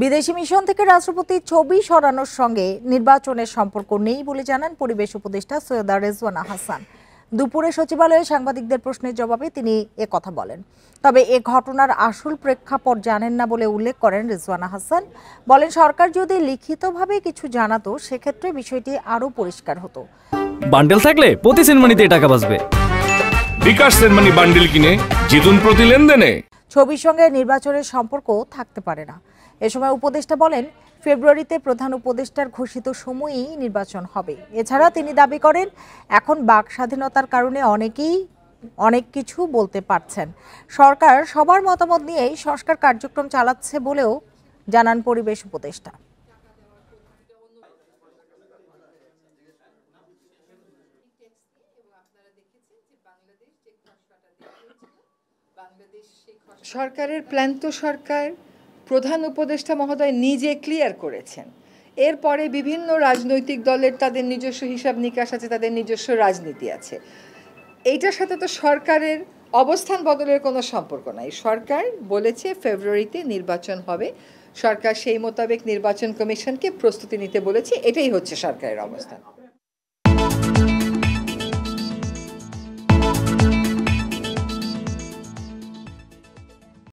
বিদেশি মিশন থেকে রাষ্ট্রপতির ছবি সরানোর সঙ্গে নির্বাচনের সম্পর্ক নেই বলে জানান পরিবেশ উপদেষ্টা সৈয়দা রেজওয়ানা হাসান। দুপুরে সচিবালয়ে সাংবাদিকদের প্রশ্নের জবাবে তিনি কথা বলেন। তবে এ ঘটনার আসল প্রেক্ষাপট জানেন না বলে উল্লেখ করেন রেজওয়ানা হাসান। বলেন, সরকার যদি লিখিতভাবে কিছু জানাতো সেক্ষেত্রে বিষয়টি আরও পরিষ্কার হতো। বান্ডেল থাকলে প্রতি সেনমানিতে টাকা বাঁচবে। বিকাশ সেনমানি বান্ডেল কিনে জিতুন প্রতি লেনদেনে। ছবির সঙ্গে নির্বাচনের সম্পর্ক থাকতে পারে না। এ সময় উপদেষ্টা বলেন, ফেব্রুয়ারিতে প্রধান উপদেষ্টার ঘোষিত সময়েই নির্বাচন হবে। এছাড়া তিনি দাবি করেন, এখন বাক স্বাধীনতার কারণে অনেকেই অনেক কিছু বলতে পারছেন। সরকার সবার মতামত নিয়েই সংস্কার কার্যক্রম চালাচ্ছে বলেও জানান পরিবেশ উপদেষ্টা। সরকারের প্ল্যান তো সরকার প্রধান উপদেষ্টা মহোদয় নিজে ক্লিয়ার করেছেন। এরপরে বিভিন্ন রাজনৈতিক দলের তাদের নিজস্ব হিসাব নিকাশ আছে, তাদের নিজস্ব রাজনীতি আছে। এইটার সাথে তো সরকারের অবস্থান বদলের কোনো সম্পর্ক নাই। সরকার বলেছে ফেব্রুয়ারিতে নির্বাচন হবে, সরকার সেই মোতাবেক নির্বাচন কমিশনকে প্রস্তুতি নিতে বলেছে। এটাই হচ্ছে সরকারের অবস্থান।